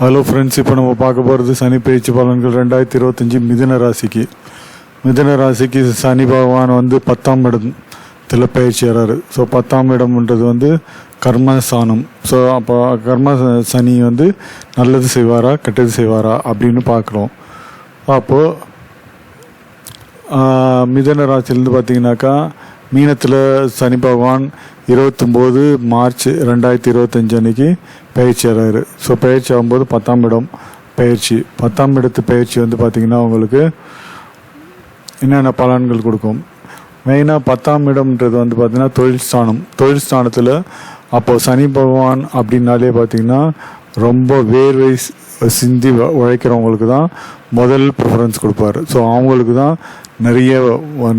Hello friends, இப்போ நம்ம பார்க்க போகிறது சனி பயிற்சி பலன்கள் 2025 மிதுன ராசிக்கு சனி பகவான் வந்து 10ஆம் இடத்துல பயிற்சி ஆகிறாரு. ஸோ 10ஆம் இடம்ன்றது வந்து கர்மஸ்தானம். ஸோ அப்போ கர்ம சனி வந்து நல்லது செய்வாரா கெட்டது செய்வாரா அப்படின்னு பார்க்குறோம். அப்போது மிதுன ராசிலேருந்து பார்த்தீங்கன்னாக்கா மீனத்தில் சனி பகவான் 29 மார்ச் 2025 அன்னைக்கு பயிற்சி ஆகிறாரு. ஸோ பயிற்சி ஆகும்போது 10ஆம் இடம் பயிற்சி. 10ஆம் இடத்து பயிற்சி வந்து பார்த்திங்கன்னா உங்களுக்கு என்னென்ன பலன்கள் கொடுக்கும். மெயினாக 10ஆம் இடம்ன்றது வந்து பார்த்திங்கன்னா தொழில் ஸ்தானத்தில் அப்போது சனி பகவான் அப்படின்னாலே பார்த்திங்கன்னா ரொம்ப வேர்வை சிந்தி உழைக்கிறவங்களுக்கு தான் முதல் ப்ரிஃபரன்ஸ் கொடுப்பார். ஸோ அவங்களுக்கு தான் நிறைய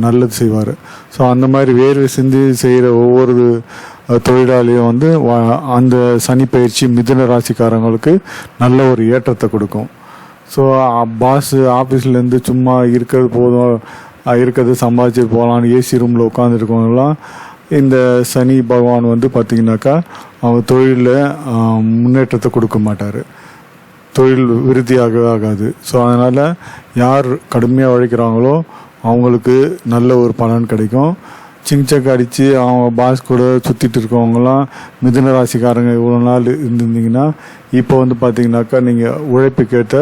நல்லது செய்வார். ஸோ அந்த மாதிரி வேர்வை சிந்தி செய்கிற ஒவ்வொரு தொழிலாளியும் வந்து அந்த சனி பயிற்சி மிதுன ராசிக்காரங்களுக்கு நல்ல ஒரு ஏற்றத்தை கொடுக்கும். ஸோ பாஸ் ஆஃபீஸ்லேருந்து சும்மா இருக்கிறது போதும், இருக்கிறது சம்பாதிச்சு போகலான்னு ஏசி ரூமில் உட்காந்துருக்கவங்களாம் இந்த சனி பகவான் வந்து பார்த்திங்கனாக்கா அவங்க தொழிலில் முன்னேற்றத்தை கொடுக்க மாட்டார், தொழில் விருத்தியாக ஆகாது. ஸோ அதனால் யார் கடுமையாக உழைக்கிறாங்களோ அவங்களுக்கு நல்ல ஒரு பலன் கிடைக்கும். சிங்சக் அடித்து அவங்க பாஸ் கூட சுற்றிட்டு இருக்கவங்களாம் மிதுன ராசிக்காரங்க இவ்வளோ நாள் இருந்திருந்தீங்கன்னா இப்போ வந்து பார்த்திங்கனாக்கா நீங்கள் உழைப்புக்கேற்ற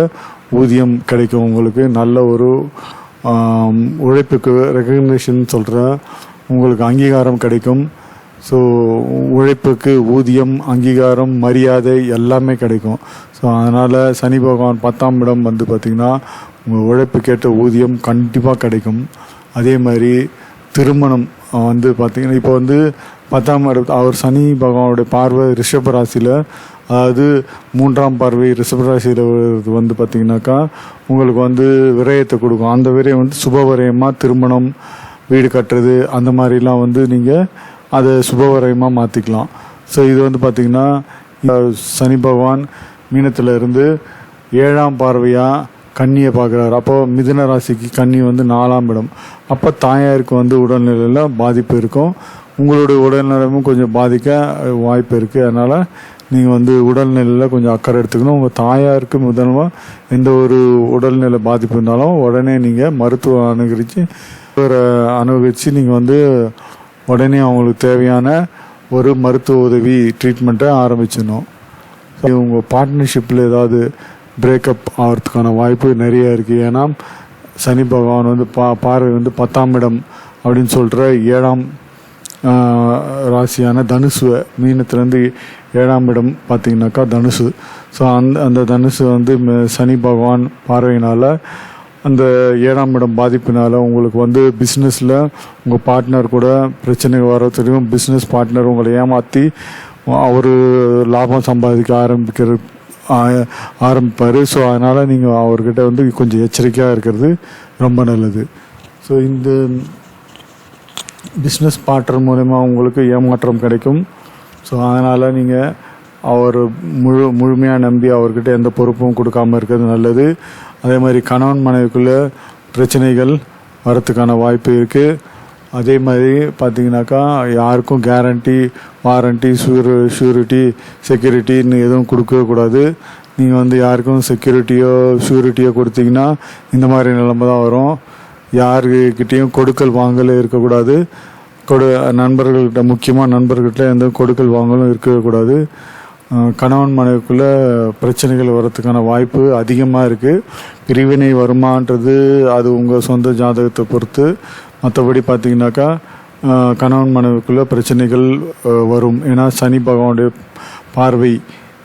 ஊதியம் கிடைக்கும். உங்களுக்கு நல்ல ஒரு உழைப்புக்கு ரெகக்னேஷன் சொல்கிற உங்களுக்கு அங்கீகாரம் கிடைக்கும். ஸோ உழைப்புக்கு ஊதியம், அங்கீகாரம், மரியாதை எல்லாமே கிடைக்கும். ஸோ அதனால் சனி பகவான் 10ஆம் இடம் வந்து பார்த்திங்கன்னா உங்கள் உழைப்புக்கேற்ற ஊதியம் கண்டிப்பாக கிடைக்கும். அதே மாதிரி திருமணம் வந்து பார்த்திங்கன்னா இப்போ வந்து 10ஆம் இடத்து அவர் சனி பகவானுடைய பார்வை ரிஷப ராசியில், அதாவது 3ஆம் பார்வை ரிஷப ராசியில் வந்து பார்த்திங்கனாக்கா உங்களுக்கு வந்து விரயத்தை கொடுக்கும். அந்த விரயம் வந்து சுப விரயமாக திருமணம், வீடு கட்டுறது அந்த மாதிரிலாம் வந்து நீங்கள் அதை சுபவரயமாக மாற்றிக்கலாம். ஸோ இது வந்து பார்த்திங்கன்னா சனி பகவான் மீனத்தில் இருந்து 7ஆம் பார்வையாக கன்னியை பார்க்குறாரு. அப்போது மிதுன ராசிக்கு கன்னி வந்து 4ஆம் இடம். அப்போ தாயாருக்கு வந்து உடல்நிலையில் பாதிப்பு இருக்கும். உங்களுடைய உடல்நிலையும் கொஞ்சம் பாதிக்க வாய்ப்பு இருக்குது. அதனால் நீங்கள் வந்து உடல்நிலையில் கொஞ்சம் அக்கறை எடுத்துக்கணும். உங்கள் தாயாருக்கு முதல்ல எந்த ஒரு உடல்நிலை பாதிப்பு இருந்தாலும் உடனே நீங்கள் மருத்துவ அனுபவித்து நீங்கள் வந்து உடனே அவங்களுக்கு தேவையான ஒரு மருத்துவ உதவி ட்ரீட்மெண்ட்டை ஆரம்பிச்சிடணும். உங்கள் பார்ட்னர்ஷிப்பில் ஏதாவது பிரேக்கப் ஆகிறதுக்கான வாய்ப்பு நிறைய இருக்குது. ஏன்னா சனி பகவான் வந்து பார்வை வந்து 10ஆம் இடம் அப்படின்னு சொல்கிற 7ஆம் ராசியான தனுசு, மீனத்துலேருந்து 7ஆம் இடம் பார்த்திங்கனாக்கா தனுசு. ஸோ அந்த தனுசு வந்து சனி பகவான் பார்வையினால் அந்த 7ஆம் இடம் பாதிப்பினால் உங்களுக்கு வந்து பிஸ்னஸில் உங்கள் பார்ட்னர் கூட பிரச்சனை வர தெரியும். பிஸ்னஸ் பார்ட்னர் உங்களை ஏமாற்றி அவர் லாபம் சம்பாதிக்க ஆரம்பிப்பார். ஸோ அதனால் நீங்கள் அவர்கிட்ட வந்து கொஞ்சம் எச்சரிக்கையாக இருக்கிறது ரொம்ப நல்லது. ஸோ இந்த பிஸ்னஸ் பார்ட்னர் மூலமா உங்களுக்கு ஏமாற்றம் கிடைக்கும். ஸோ அதனால் நீங்கள் அவர் முழுமையாக நம்பி அவர்கிட்ட எந்த பொறுப்பும் கொடுக்காமல் இருக்கிறது நல்லது. அதே மாதிரி கணவன் மனைவிக்குள்ளே பிரச்சனைகள் வரத்துக்கான வாய்ப்பு இருக்குது. அதே மாதிரி பார்த்திங்கனாக்கா யாருக்கும் கேரண்டி, வாரண்டி, ஷூரிட்டி, செக்யூரிட்டின்னு எதுவும் கொடுக்கவே கூடாது. நீங்கள் வந்து யாருக்கும் செக்யூரிட்டியோ ஷூரிட்டியோ கொடுத்தீங்கன்னா இந்த மாதிரி நிலைமை தான் வரும். யாருக்கிட்டேயும் கொடுக்கல் வாங்கல் இருக்கக்கூடாது. நண்பர்கள்கிட்ட, முக்கியமாக நண்பர்கிட்ட எந்த கொடுக்கல் வாங்கலும் இருக்கக்கூடாது. கணவன் மனைவிக்குள்ளே பிரச்சனைகள் வரத்துக்கான வாய்ப்பு அதிகமாக இருக்குது. பிரிவினை வருமானது அது உங்கள் சொந்த ஜாதகத்தை பொறுத்து. மற்றபடி பார்த்திங்கனாக்கா கணவன் மனைவிக்குள்ளே பிரச்சனைகள் வரும். ஏன்னா சனி பகவானுடைய பார்வை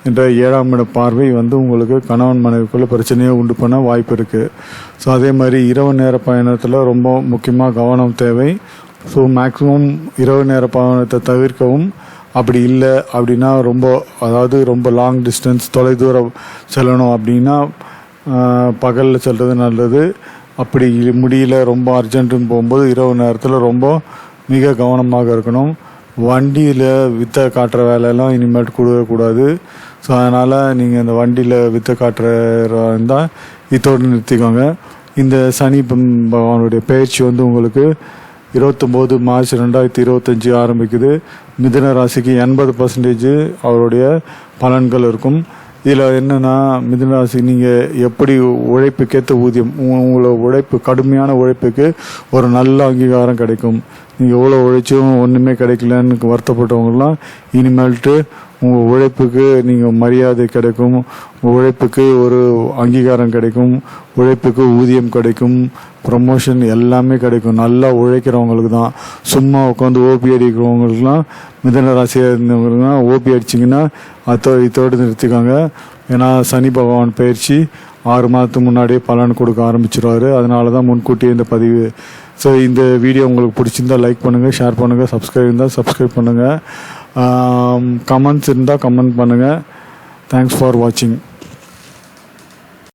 என்ற 7ஆம் இட பார்வை வந்து உங்களுக்கு கணவன் மனைவிக்குள்ளே பிரச்சனையை உண்டு பண்ண வாய்ப்பு இருக்குது. ஸோ அதே மாதிரி இரவு நேர பயணத்தில் ரொம்ப முக்கியமாக கவனம் தேவை. ஸோ மேக்ஸிமம் இரவு நேர பயணத்தை தவிர்க்கவும். அப்படி இல்லை அப்படின்னா ரொம்ப லாங் டிஸ்டன்ஸ், தொலைதூரம் செல்லணும் அப்படின்னா பகலில் செல்வது நல்லது. அப்படி முடியல, ரொம்ப அர்ஜென்ட்டுன்னு போகும்போது இரவு நேரத்தில் ரொம்ப மிக கவனமாக இருக்கணும். வண்டியில் வித்தை காட்டுற வேலையெல்லாம் இனிமேல் கொடுக்கக்கூடாது. ஸோ அதனால் நீங்கள் இந்த வண்டியில் வித்தை காட்டுறாருந்தால் இதோடு நிறுத்திக்கோங்க. இந்த சனி பகவானுடைய பயிற்சி வந்து உங்களுக்கு 29 மார்ச் 2025 ஆரம்பிக்குது. மிதுன ராசிக்கு 80% அவருடைய பலன்கள் இருக்கும். இதில் என்னென்னா மிதுன ராசி நீங்கள் எப்படி உழைப்புக்கேற்ற ஊதியம், உங்களோட உழைப்பு கடுமையான உழைப்புக்கு ஒரு நல்ல அங்கீகாரம் கிடைக்கும். நீங்கள் எவ்வளோ உழைச்சும் ஒன்றுமே கிடைக்கலன்னு வருத்தப்பட்டவங்கலாம் இனிமேல்ட்டு உங்கள் உழைப்புக்கு நீங்கள் மரியாதை கிடைக்கும், உழைப்புக்கு ஒரு அங்கீகாரம் கிடைக்கும், உழைப்புக்கு ஊதியம் கிடைக்கும், ப்ரமோஷன் எல்லாமே கிடைக்கும். நல்லா உழைக்கிறவங்களுக்கு தான். சும்மா உட்காந்து ஓபி அடிக்கிறவங்களுக்குலாம் மிதுன ராசியாக இருந்தவங்களுக்குலாம் ஓபி அடிச்சிங்கன்னா இதோடு நிறுத்திக்காங்க. ஏன்னா சனி பகவான் பயிற்சி 6 மாதத்துக்கு முன்னாடியே பலன் கொடுக்க ஆரம்பிச்சிருவார். அதனால தான் முன்கூட்டியே இந்த பதிவு. ஸோ இந்த வீடியோ உங்களுக்கு பிடிச்சிருந்தால் லைக் பண்ணுங்கள், ஷேர் பண்ணுங்கள், சப்ஸ்கிரைப் இருந்தால் சப்ஸ்கிரைப் பண்ணுங்கள், கமெண்ட்ஸ் இருந்தால் கமெண்ட் பண்ணுங்கள். தேங்க்ஸ் ஃபார் வாட்சிங்.